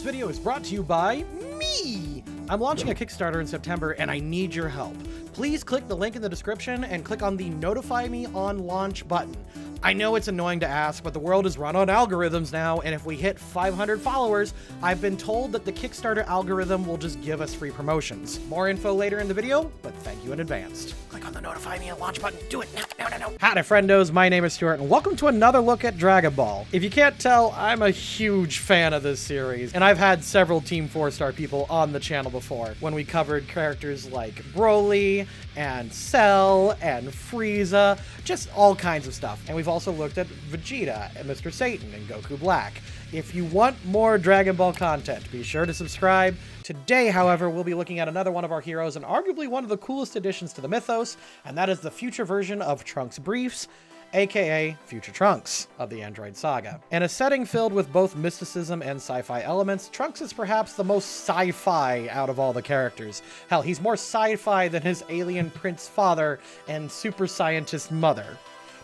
video is brought to you by me! I'm launching a Kickstarter in September and I need your help. Please click the link in the description and click on the Notify Me on Launch button. I know it's annoying to ask, but the world is run on algorithms now, and if we hit 500 followers, I've been told that the Kickstarter algorithm will just give us free promotions. More info later in the video, but thank you in advance. Click on the Notify Me on Launch button. Do it now. Howdy, friendos. My name is Stuart, and welcome to another look at Dragon Ball. If you can't tell, I'm a huge fan of this series, and I've had several Team 4-Star people on the channel before, when we covered characters like Broly, and Cell, and Frieza, just all kinds of stuff. And we've also looked at Vegeta, and Mr. Satan, and Goku Black. If you want more Dragon Ball content, be sure to subscribe. Today, however, we'll be looking at another one of our heroes and arguably one of the coolest additions to the mythos, and that is the future version of Trunks Briefs, aka Future Trunks of the Android Saga. In a setting filled with both mysticism and sci-fi elements, Trunks is perhaps the most sci-fi out of all the characters. Hell, he's more sci-fi than his alien prince father and super scientist mother.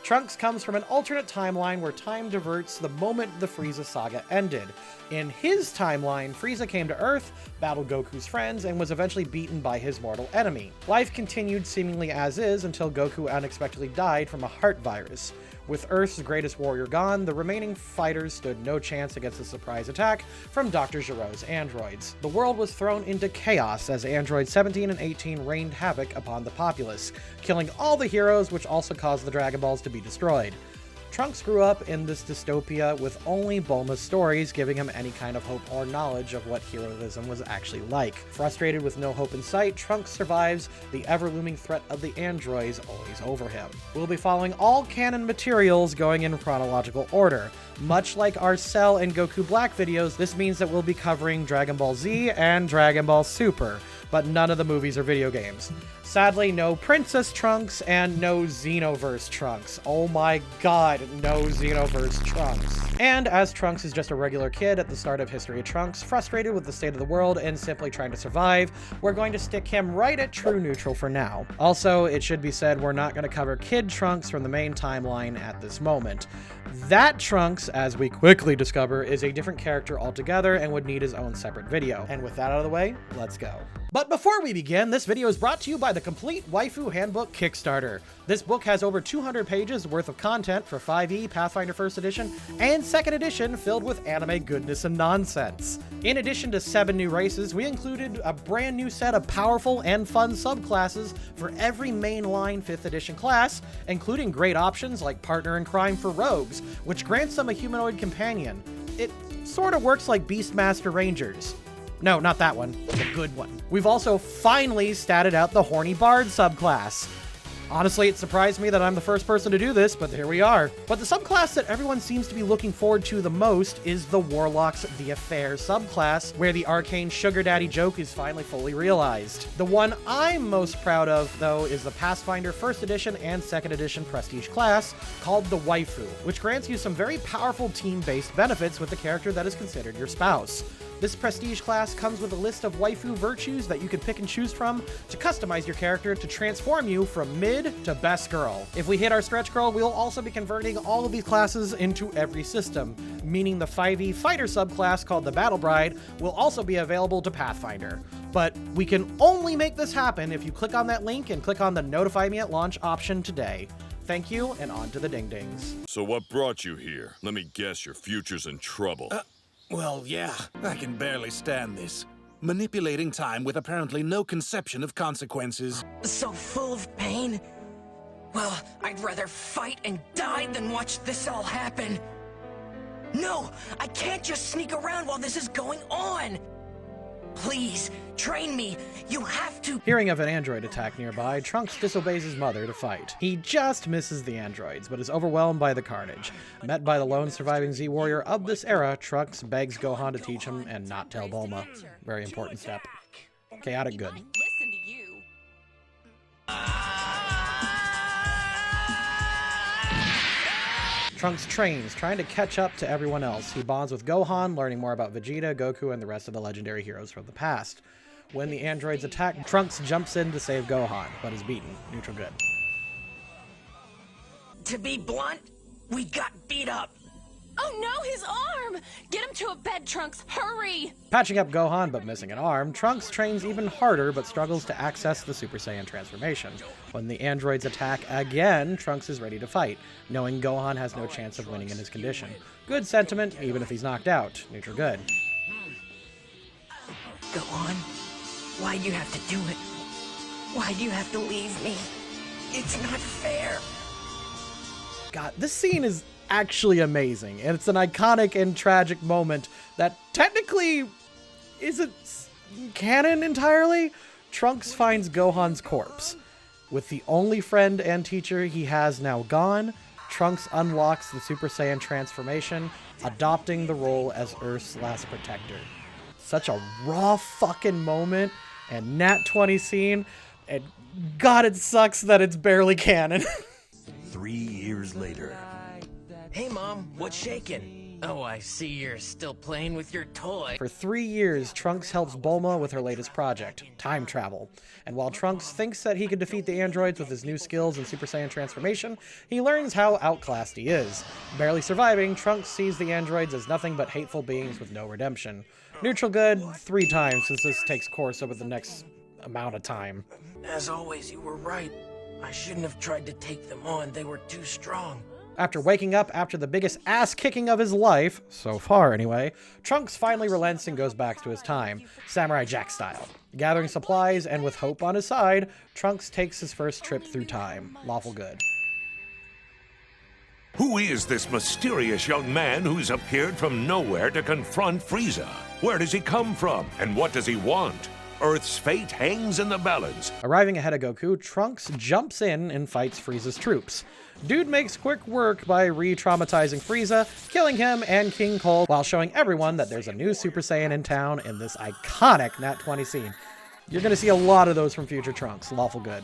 Trunks comes from an alternate timeline where time diverts the moment the Frieza saga ended. In his timeline, Frieza came to Earth, battled Goku's friends, and was eventually beaten by his mortal enemy. Life continued seemingly as is until Goku unexpectedly died from a heart virus. With Earth's greatest warrior gone, the remaining fighters stood no chance against the surprise attack from Dr. Gero's androids. The world was thrown into chaos as androids 17 and 18 rained havoc upon the populace, killing all the heroes, which also caused the Dragon Balls to be destroyed. Trunks grew up in this dystopia with only Bulma's stories giving him any kind of hope or knowledge of what heroism was actually like. Frustrated with no hope in sight, Trunks survives the ever-looming threat of the androids always over him. We'll be following all canon materials going in chronological order. Much like our Cell and Goku Black videos, this means that we'll be covering Dragon Ball Z and Dragon Ball Super, but none of the movies or video games. Sadly, no Princess Trunks and no Xenoverse Trunks. Oh my god, no Xenoverse Trunks. And as Trunks is just a regular kid at the start of History of Trunks, frustrated with the state of the world and simply trying to survive, we're going to stick him right at true neutral for now. Also, it should be said we're not going to cover Kid Trunks from the main timeline at this moment. That Trunks, as we quickly discover, is a different character altogether and would need his own separate video. And with that out of the way, let's go. But before we begin, this video is brought to you by the Complete Waifu Handbook Kickstarter. This book has over 200 pages worth of content for 5e, Pathfinder 1st Edition, and 2nd Edition filled with anime goodness and nonsense. In addition to 7 new races, we included a brand new set of powerful and fun subclasses for every mainline 5th Edition class, including great options like Partner in Crime for Rogues, which grants them a humanoid companion. It sort of works like Beastmaster Rangers. No, not that one. The good one. We've also finally statted out the Horny Bard subclass. Honestly, it surprised me that I'm the first person to do this, but here we are. But the subclass that everyone seems to be looking forward to the most is the Warlock's The Affair subclass, where the arcane sugar daddy joke is finally fully realized. The one I'm most proud of, though, is the Pathfinder 1st Edition and 2nd Edition Prestige class, called the Waifu, which grants you some very powerful team-based benefits with the character that is considered your spouse. This prestige class comes with a list of waifu virtues that you can pick and choose from to customize your character to transform you from mid to best girl. If we hit our stretch goal, we'll also be converting all of these classes into every system, meaning the 5e fighter subclass called the Battle Bride will also be available to Pathfinder. But we can only make this happen if you click on that link and click on the Notify Me at Launch option today. Thank you, and on to the ding-dings. So what brought you here? Let me guess, your future's in trouble. Well, yeah, I can barely stand this. Manipulating time with apparently no conception of consequences. So full of pain? Well, I'd rather fight and die than watch this all happen. No, I can't just sneak around while this is going on. Please, train me. You have to. Hearing of an android attack nearby, Trunks disobeys his mother to fight. He just misses the androids, but is overwhelmed by the carnage. Met by the lone surviving Z warrior of this era, Trunks begs Gohan to teach him and not tell Bulma. Very important step. Chaotic good. Listen to you. Trunks trains, trying to catch up to everyone else. He bonds with Gohan, learning more about Vegeta, Goku, and the rest of the legendary heroes from the past. When the androids attack, Trunks jumps in to save Gohan, but is beaten. Neutral good. To be blunt, we got beat up. Oh no, his arm! Get him to a bed, Trunks, hurry! Patching up Gohan but missing an arm, Trunks trains even harder but struggles to access the Super Saiyan transformation. When the androids attack again, Trunks is ready to fight, knowing Gohan has no chance of winning in his condition. Good sentiment, even if he's knocked out. Neutral good. Gohan, why'd you have to do it? Why'd you have to leave me? It's not fair. God, this scene is actually amazing, and it's an iconic and tragic moment that technically isn't canon entirely. Trunks finds Gohan's corpse. With the only friend and teacher he has now gone, Trunks unlocks the Super Saiyan transformation, adopting the role as Earth's last protector. Such a raw fucking moment, and Nat 20 scene, and God, it sucks that it's barely canon. 3 years later. Hey, Mom, what's shaking? Oh, I see you're still playing with your toy. For 3 years, Trunks helps Bulma with her latest project, time travel. And while Trunks thinks that he can defeat the androids with his new skills and Super Saiyan transformation, he learns how outclassed he is. Barely surviving, Trunks sees the androids as nothing but hateful beings with no redemption. Neutral good 3 times, since this takes course over the next amount of time. As always, you were right. I shouldn't have tried to take them on. They were too strong. After waking up after the biggest ass-kicking of his life, so far anyway, Trunks finally relents and goes back to his time, Samurai Jack style. Gathering supplies and with hope on his side, Trunks takes his first trip through time. Lawful good. Who is this mysterious young man who's appeared from nowhere to confront Frieza? Where does he come from, and what does he want? Earth's fate hangs in the balance. Arriving ahead of Goku, Trunks jumps in and fights Frieza's troops. Dude makes quick work by re-traumatizing Frieza, killing him and King Cold, while showing everyone that there's a new Super Saiyan in town in this iconic Nat 20 scene. You're gonna see a lot of those from future Trunks. Lawful good.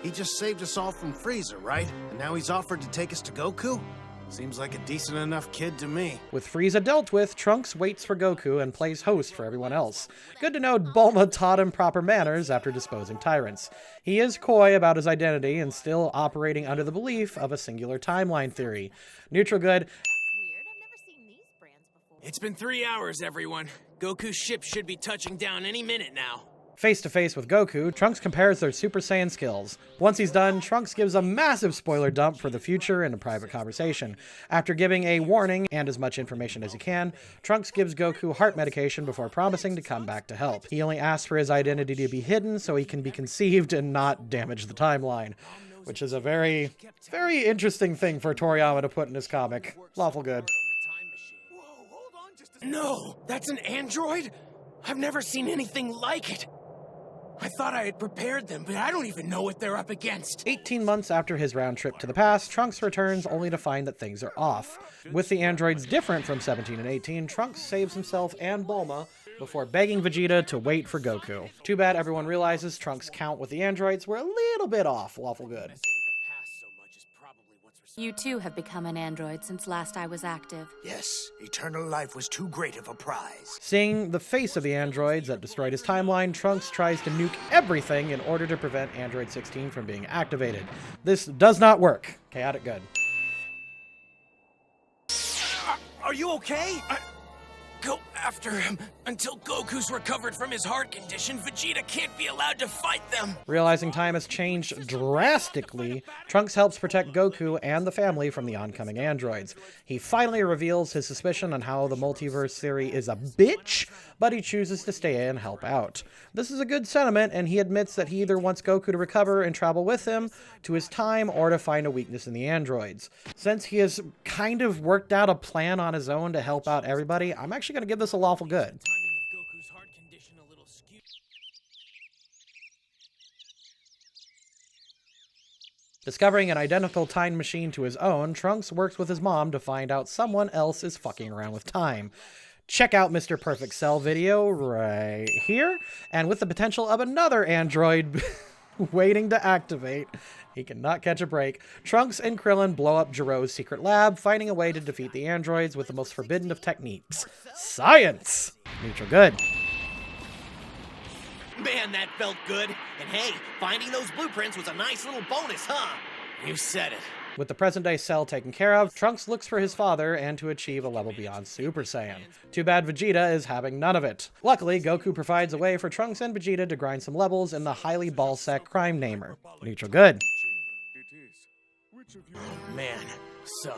He just saved us all from Frieza, right? And now he's offered to take us to Goku? Seems like a decent enough kid to me. With Frieza dealt with, Trunks waits for Goku and plays host for everyone else. Good to know Bulma taught him proper manners after disposing tyrants. He is coy about his identity and still operating under the belief of a singular timeline theory. Neutral good. Weird, I've never seen these brands before. It's been 3 hours, everyone. Goku's ship should be touching down any minute now. Face to face with Goku, Trunks compares their Super Saiyan skills. Once he's done, Trunks gives a massive spoiler dump for the future in a private conversation. After giving a warning and as much information as he can, Trunks gives Goku heart medication before promising to come back to help. He only asks for his identity to be hidden so he can be conceived and not damage the timeline, which is a very, very interesting thing for Toriyama to put in his comic. Lawful good. No, that's an android? I've never seen anything like it. I thought I had prepared them, but I don't even know what they're up against. 18 months after his round trip to the past, Trunks returns only to find that things are off. With the androids different from 17 and 18, Trunks saves himself and Bulma before begging Vegeta to wait for Goku. Too bad everyone realizes Trunks' count with the androids were a little bit off. Lawful good. You too have become an android since last I was active. Yes, eternal life was too great of a prize. Seeing the face of the androids that destroyed his timeline, Trunks tries to nuke everything in order to prevent Android 16 from being activated. This does not work. Chaotic good. Are you okay? Go after him. Until Goku's recovered from his heart condition, Vegeta can't be allowed to fight them. Realizing time has changed drastically, Trunks helps protect Goku and the family from the oncoming androids. He finally reveals his suspicion on how the multiverse theory is a bitch, but he chooses to stay and help out. This is a good sentiment, and he admits that he either wants Goku to recover and travel with him to his time or to find a weakness in the androids. Since he has kind of worked out a plan on his own to help out everybody, I'm actually going to give this a lawful good. Discovering an identical time machine to his own, Trunks works with his mom to find out someone else is fucking around with time. Check out Mr. Perfect Cell video right here, and with the potential of another android waiting to activate, he cannot catch a break, Trunks and Krillin blow up Jiro's secret lab, finding a way to defeat the androids with the most forbidden of techniques. Science! Neutral good. Man, that felt good. And hey, finding those blueprints was a nice little bonus, huh? You said it. With the present-day Cell taken care of, Trunks looks for his father and to achieve a level beyond Super Saiyan. Too bad Vegeta is having none of it. Luckily, Goku provides a way for Trunks and Vegeta to grind some levels in the highly ballsack crime namer. Neutral good. Oh man, so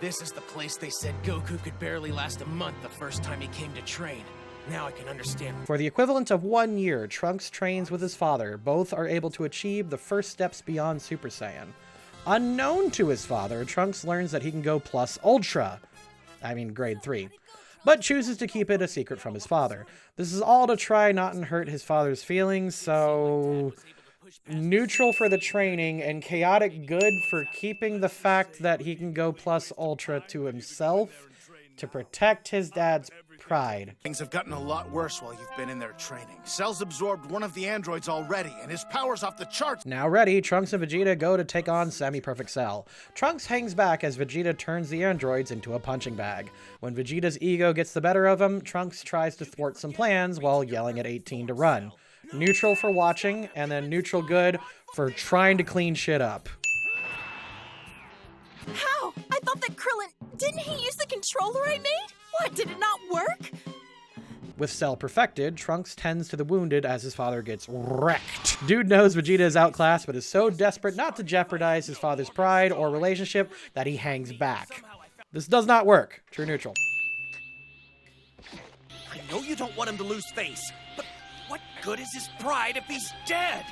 this is the place they said Goku could barely last a month the first time he came to train. Now I can understand. For the equivalent of 1 year, Trunks trains with his father. Both are able to achieve the first steps beyond Super Saiyan. Unknown to his father, Trunks learns that he can go plus Ultra. I mean, grade 3. But chooses to keep it a secret from his father. This is all to try not and hurt his father's feelings, so neutral for the training and chaotic good for keeping the fact that he can go plus Ultra to himself to protect his dad's pride. Things have gotten a lot worse while you've been in there training. Cell's absorbed one of the androids already, and his power's off the charts. Now ready, Trunks and Vegeta go to take on Semi-Perfect Cell. Trunks hangs back as Vegeta turns the androids into a punching bag. When Vegeta's ego gets the better of him, Trunks tries to thwart some plans while yelling at 18 to run. Neutral for watching, and then neutral good for trying to clean shit up. How? I thought that didn't he use the controller I made? What, did it not work? With Cell perfected, Trunks tends to the wounded as his father gets wrecked. Dude knows Vegeta is outclassed, but is so desperate not to jeopardize his father's pride or relationship that he hangs back. This does not work. True neutral. I know you don't want him to lose face, but what good is his pride if he's dead?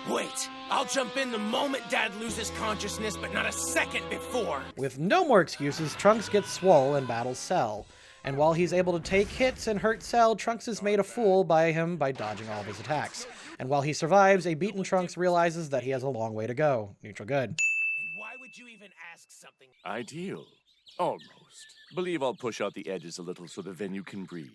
Wait, I'll jump in the moment Dad loses consciousness, but not a second before. With no more excuses, Trunks gets swole and battles Cell. And while he's able to take hits and hurt Cell, Trunks is made a fool by him by dodging all of his attacks. And while he survives, a beaten Trunks realizes that he has a long way to go. Neutral good. And why would you even ask something? Ideal. Almost. Believe I'll push out the edges a little so the venue can breathe.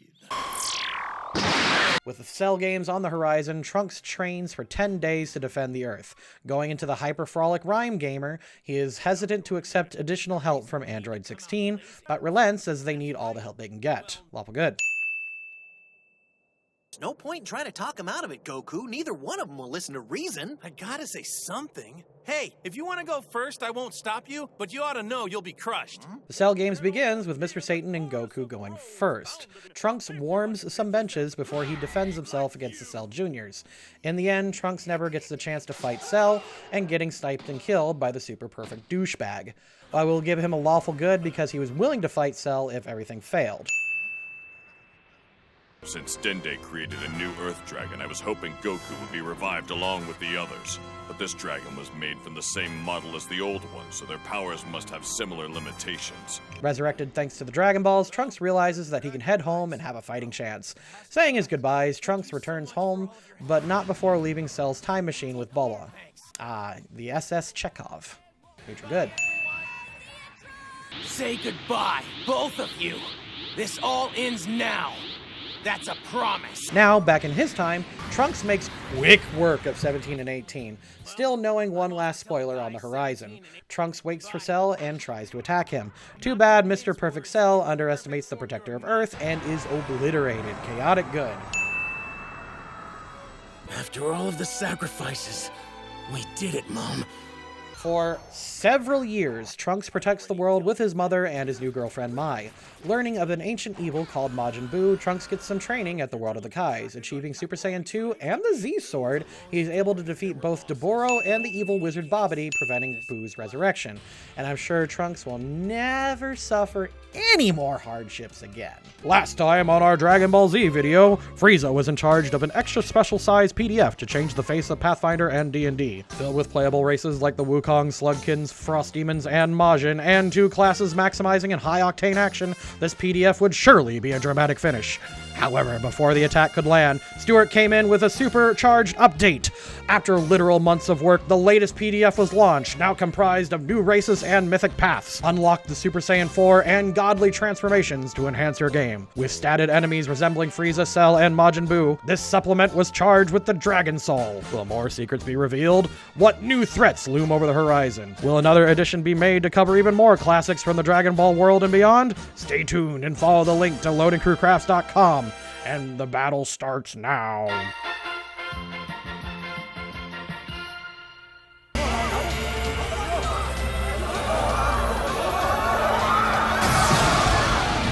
With the Cell games on the horizon, Trunks trains for 10 days to defend the Earth. Going into the hyper-frolic rhyme gamer, he is hesitant to accept additional help from Android 16, but relents as they need all the help they can get. Lawful good. There's no point in trying to talk him out of it, Goku. Neither one of them will listen to reason. I gotta say something. Hey, if you want to go first, I won't stop you, but you ought to know you'll be crushed. The Cell games begins with Mr. Satan and Goku going first. Trunks warms some benches before he defends himself against the Cell Juniors. In the end, Trunks never gets the chance to fight Cell, and getting sniped and killed by the super perfect douchebag. I will give him a lawful good because he was willing to fight Cell if everything failed. Since Dende created a new Earth Dragon, I was hoping Goku would be revived along with the others. But this dragon was made from the same model as the old one, so their powers must have similar limitations. Resurrected thanks to the Dragon Balls, Trunks realizes that he can head home and have a fighting chance. Saying his goodbyes, Trunks returns home, but not before leaving Cell's time machine with Bulma. The SS Chekhov. Neutral good. Say goodbye, both of you. This all ends now. That's a promise. Now, back in his time, Trunks makes quick work of 17 and 18, still knowing one last spoiler on the horizon. Trunks waits for Cell and tries to attack him. Too bad Mr. Perfect Cell underestimates the Protector of Earth and is obliterated. Chaotic good. After all of the sacrifices, we did it, Mom. For several years, Trunks protects the world with his mother and his new girlfriend, Mai. Learning of an ancient evil called Majin Buu, Trunks gets some training at the World of the Kais. Achieving Super Saiyan 2 and the Z-Sword, he's able to defeat both Daburo and the evil wizard Babidi, preventing Buu's resurrection. And I'm sure Trunks will never suffer any more hardships again. Last time on our Dragon Ball Z video, Frieza was in charge of an extra special size PDF to change the face of Pathfinder and D&D, filled with playable races like the Wukong, Slugkins, Frost Demons, and Majin, and 2 classes maximizing in high-octane action. This PDF would surely be a dramatic finish. However, before the attack could land, Stuart came in with a supercharged update. After literal months of work, the latest PDF was launched, now comprised of new races and mythic paths. Unlock the Super Saiyan 4 and godly transformations to enhance your game. With statted enemies resembling Frieza, Cell, and Majin Buu, this supplement was charged with the Dragon Soul. Will more secrets be revealed? What new threats loom over the horizon? Will another edition be made to cover even more classics from the Dragon Ball world and beyond? Stay tuned and follow the link to loadingcrewcrafts.com. And the battle starts now.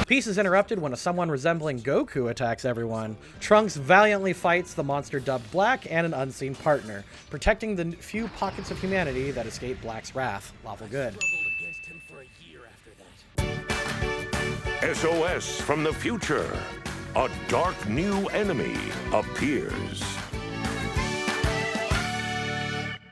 Peace is interrupted when someone resembling Goku attacks everyone. Trunks valiantly fights the monster dubbed Black and an unseen partner, protecting the few pockets of humanity that escape Black's wrath. Lawful good. SOS from the future. A dark new enemy appears.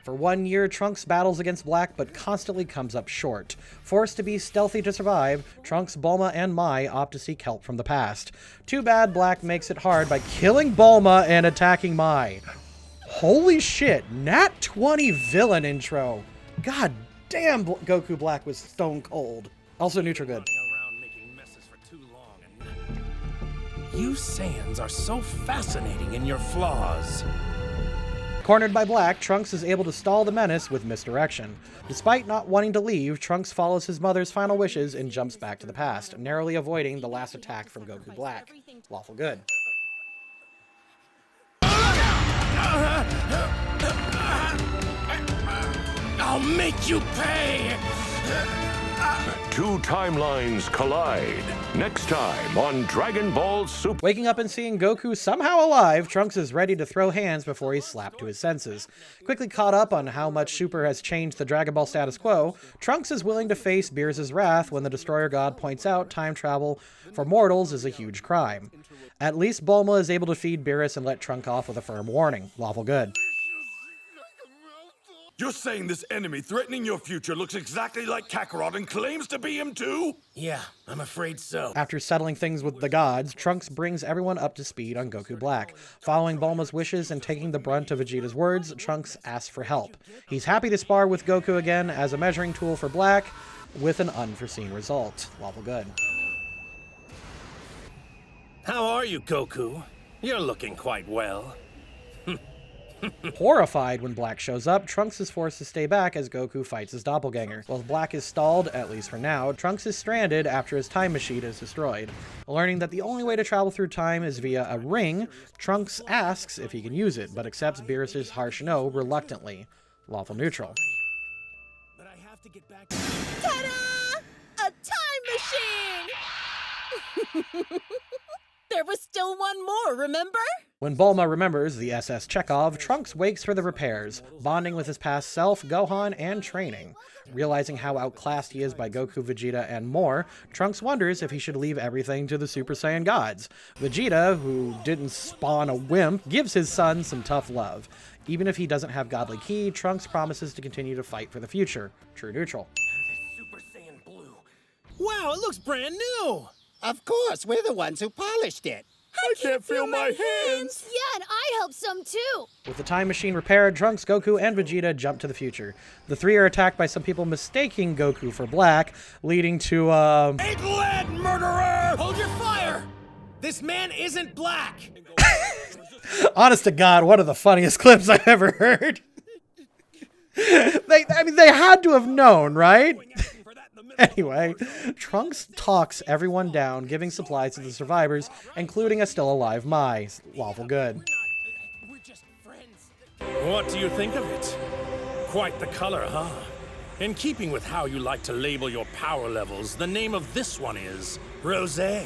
For 1 year, Trunks battles against Black but constantly comes up short. Forced to be stealthy to survive, Trunks, Bulma, and Mai opt to seek help from the past. Too bad Black makes it hard by killing Bulma and attacking Mai. Holy shit, Nat 20 villain intro. God damn, Goku Black was stone cold. Also neutral good. You Saiyans are so fascinating in your flaws. Cornered by Black, Trunks is able to stall the menace with misdirection. Despite not wanting to leave, Trunks follows his mother's final wishes and jumps back to the past, narrowly avoiding the last attack from Goku Black. Lawful good. I'll make you pay! Two timelines collide. Next time on Dragon Ball Super. Waking up and seeing Goku somehow alive, Trunks is ready to throw hands before he's slapped to his senses. Quickly caught up on how much Super has changed the Dragon Ball status quo, Trunks is willing to face Beerus' wrath when the Destroyer God points out time travel for mortals is a huge crime. At least Bulma is able to feed Beerus and let Trunks off with a firm warning. Lawful good. You're saying this enemy threatening your future looks exactly like Kakarot and claims to be him too? Yeah, I'm afraid so. After settling things with the gods, Trunks brings everyone up to speed on Goku Black. Following Bulma's wishes and taking the brunt of Vegeta's words, Trunks asks for help. He's happy to spar with Goku again as a measuring tool for Black, with an unforeseen result. Lawful good. How are you, Goku? You're looking quite well. Horrified when Black shows up, Trunks is forced to stay back as Goku fights his doppelganger. While Black is stalled, at least for now, Trunks is stranded after his time machine is destroyed. Learning that the only way to travel through time is via a ring, Trunks asks if he can use it, but accepts Beerus' harsh no reluctantly. Lawful neutral. Ta-da! A time machine! There was still one more, remember? When Bulma remembers the SS Chekhov, Trunks wakes for the repairs, bonding with his past self, Gohan, and training. Realizing how outclassed he is by Goku, Vegeta, and more, Trunks wonders if he should leave everything to the Super Saiyan gods. Vegeta, who didn't spawn a wimp, gives his son some tough love. Even if he doesn't have godly ki, Trunks promises to continue to fight for the future. True neutral. Wow, it looks brand new! Of course, we're the ones who polished it. I can't feel my hands! Yeah, and I hope some too! With the time machine repaired, Trunks, Goku, and Vegeta jump to the future. The three are attacked by some people mistaking Goku for Black, leading to, Ain't lead, murderer! Hold your fire! This man isn't Black! Honest to God, one of the funniest clips I've ever heard. They had to have known, right? Anyway, Trunks talks everyone down, giving supplies to the survivors, including a still alive Mai. Lawful good. What do you think of it? Quite the color, huh? In keeping with how you like to label your power levels, the name of this one is Rosé.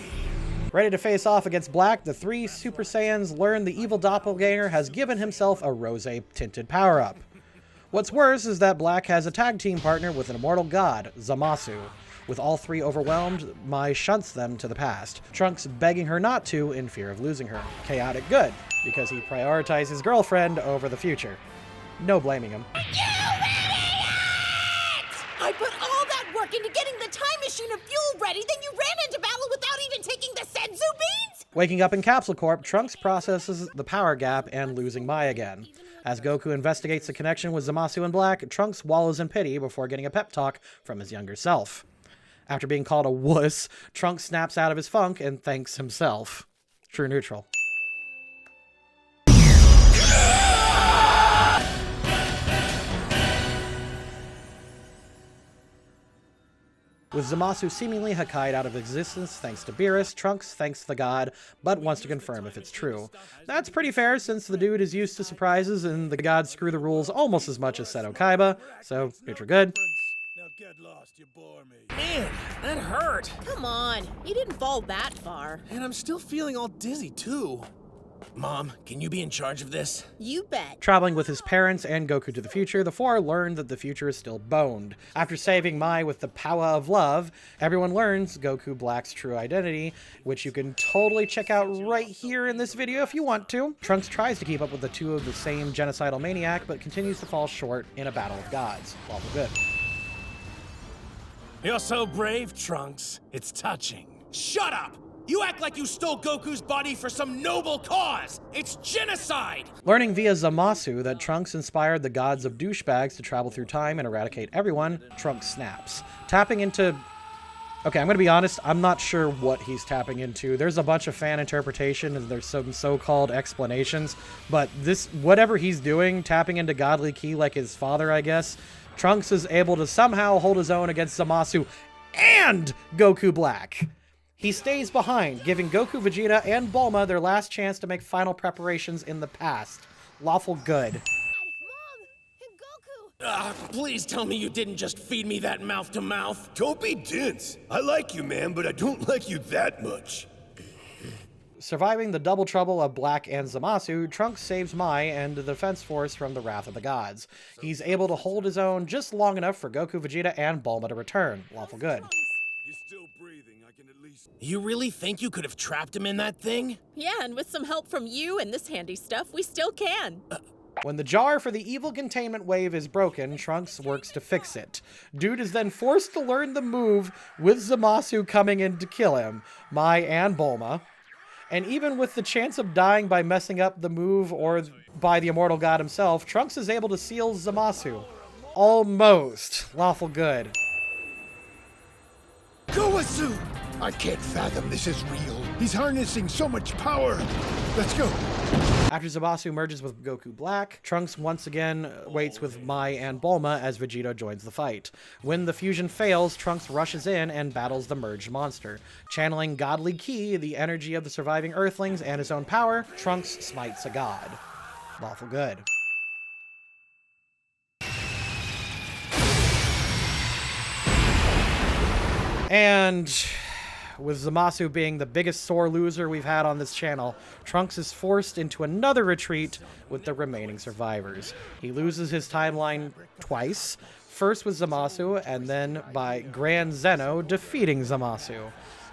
Ready to face off against Black, the three Super Saiyans learn the evil doppelganger has given himself a rosé-tinted power-up. What's worse is that Black has a tag team partner with an immortal god, Zamasu. With all three overwhelmed, Mai shunts them to the past, Trunks begging her not to in fear of losing her. Chaotic good, because he prioritized his girlfriend over the future. No blaming him. You idiot! I put all that work into getting the time machine and fuel ready, then you ran into battle without even taking the senzu beans? Waking up in Capsule Corp, Trunks processes the power gap and losing Mai again. As Goku investigates the connection with Zamasu and Black, Trunks wallows in pity before getting a pep talk from his younger self. After being called a wuss, Trunks snaps out of his funk and thanks himself. True neutral. With Zamasu seemingly Hakkai'd out of existence thanks to Beerus, Trunks thanks the god, but wants to confirm if it's true. That's pretty fair since the dude is used to surprises and the gods screw the rules almost as much as Seto Kaiba, so neutral good. Now get get lost, you bore me. Man, that hurt. Come on, you didn't fall that far. And I'm still feeling all dizzy, too. Mom, can you be in charge of this? You bet. Traveling with his parents and Goku to the future, the four learn that the future is still boned. After saving Mai with the power of love, everyone learns Goku Black's true identity, which you can totally check out right here in this video if you want to. Trunks tries to keep up with the two of the same genocidal maniac, but continues to fall short in a battle of gods. Lawful good. You're so brave, Trunks. It's touching. Shut up! You act like you stole Goku's body for some noble cause! It's genocide! Learning via Zamasu that Trunks inspired the gods of douchebags to travel through time and eradicate everyone, Trunks snaps. Tapping into... Okay, I'm gonna be honest, I'm not sure what he's tapping into. There's a bunch of fan interpretation and there's some so-called explanations, but this, whatever he's doing, tapping into godly ki like his father, I guess, Trunks is able to somehow hold his own against Zamasu and Goku Black. He stays behind, giving Goku, Vegeta, and Bulma their last chance to make final preparations in the past. Lawful good. Please tell me you didn't just feed me that mouth-to-mouth. Don't be dense. I like you, man, but I don't like you that much. Surviving the double trouble of Black and Zamasu, Trunks saves Mai and the Defense Force from the wrath of the gods. He's able to hold his own just long enough for Goku, Vegeta, and Bulma to return. Lawful good. He's still breathing. I can at least... You really think you could have trapped him in that thing? Yeah, and with some help from you and this handy stuff, we still can. When the jar for the evil containment wave is broken, Trunks works to fix it. Dude is then forced to learn the move with Zamasu coming in to kill him, Mai and Bulma. And even with the chance of dying by messing up the move or by the immortal god himself, Trunks is able to seal Zamasu. Almost. Lawful good. Gowasu! I can't fathom this is real. He's harnessing so much power. Let's go. After Zamasu merges with Goku Black, Trunks once again waits with Mai and Bulma as Vegeta joins the fight. When the fusion fails, Trunks rushes in and battles the merged monster. Channeling godly ki, the energy of the surviving Earthlings, and his own power, Trunks smites a god. Lawful good. And with Zamasu being the biggest sore loser we've had on this channel, Trunks is forced into another retreat with the remaining survivors. He loses his timeline twice, first with Zamasu, and then by Grand Zeno defeating Zamasu.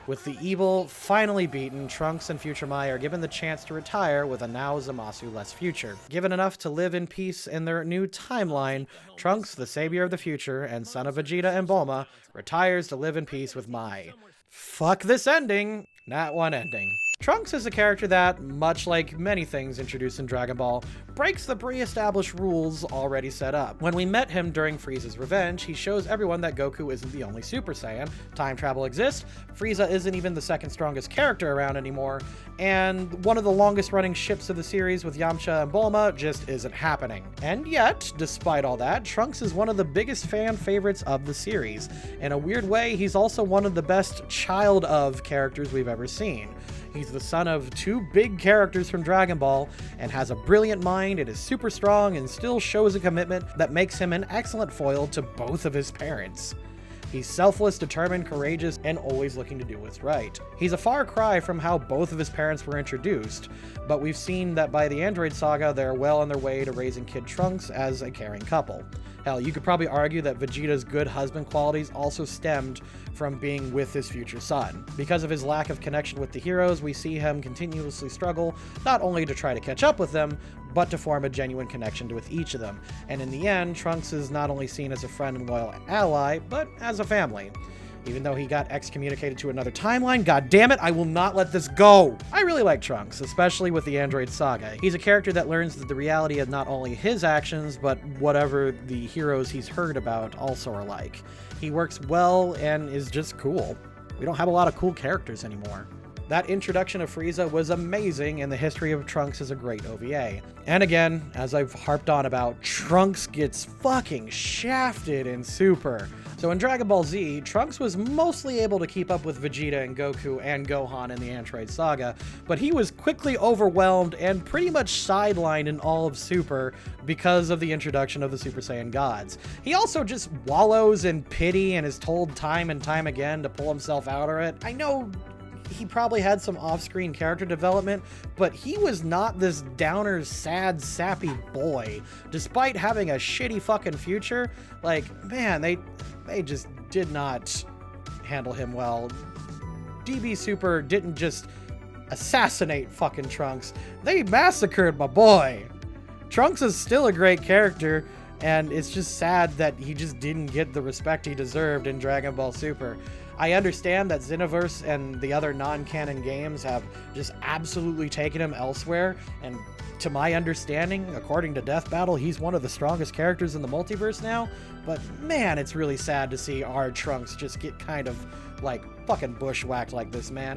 With the evil finally beaten, Trunks and future Mai are given the chance to retire with a now Zamasu-less future. Given enough to live in peace in their new timeline, Trunks, the savior of the future and son of Vegeta and Bulma, retires to live in peace with Mai. Fuck this ending. Not one ending. Trunks is a character that, much like many things introduced in Dragon Ball, breaks the pre-established rules already set up. When we met him during Frieza's revenge, he shows everyone that Goku isn't the only Super Saiyan, time travel exists, Frieza isn't even the second strongest character around anymore, and one of the longest running ships of the series with Yamcha and Bulma just isn't happening. And yet, despite all that, Trunks is one of the biggest fan favorites of the series. In a weird way, he's also one of the best child of characters we've ever seen. He's the son of two big characters from Dragon Ball and has a brilliant mind and is super strong and still shows a commitment that makes him an excellent foil to both of his parents. He's selfless, determined, courageous, and always looking to do what's right. He's a far cry from how both of his parents were introduced, but we've seen that by the Android Saga, they're well on their way to raising Kid Trunks as a caring couple. Hell, you could probably argue that Vegeta's good husband qualities also stemmed from being with his future son. Because of his lack of connection with the heroes, we see him continuously struggle, not only to try to catch up with them, but to form a genuine connection with each of them. And in the end, Trunks is not only seen as a friend and loyal ally, but as a family. Even though he got excommunicated to another timeline, god damn it, I will not let this go! I really like Trunks, especially with the Android Saga. He's a character that learns that the reality of not only his actions, but whatever the heroes he's heard about also are like. He works well and is just cool. We don't have a lot of cool characters anymore. That introduction of Frieza was amazing, and the history of Trunks is a great OVA. And again, as I've harped on about, Trunks gets fucking shafted in Super. So in Dragon Ball Z, Trunks was mostly able to keep up with Vegeta and Goku and Gohan in the Android Saga, but he was quickly overwhelmed and pretty much sidelined in all of Super because of the introduction of the Super Saiyan gods. He also just wallows in pity and is told time and time again to pull himself out of it. I know he probably had some off-screen character development, but he was not this downer, sad, sappy boy. Despite having a shitty fucking future, like, man, they just did not handle him well. DB Super didn't just assassinate fucking Trunks, they massacred my boy. Trunks is still a great character, and it's just sad that he just didn't get the respect he deserved in Dragon Ball Super. I understand that Xenoverse and the other non-canon games have just absolutely taken him elsewhere, and to my understanding, according to Death Battle, he's one of the strongest characters in the multiverse now, but man, it's really sad to see our Trunks just get kind of like fucking bushwhacked like this, man.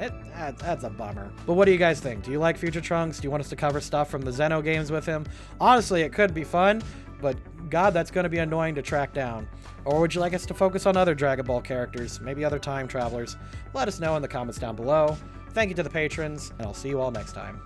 That's a bummer. But what do you guys think? Do you like future Trunks? Do you want us to cover stuff from the Xeno games with him? Honestly, it could be fun, but God, that's going to be annoying to track down. Or would you like us to focus on other Dragon Ball characters, maybe other time travelers? Let us know in the comments down below. Thank you to the patrons, and I'll see you all next time.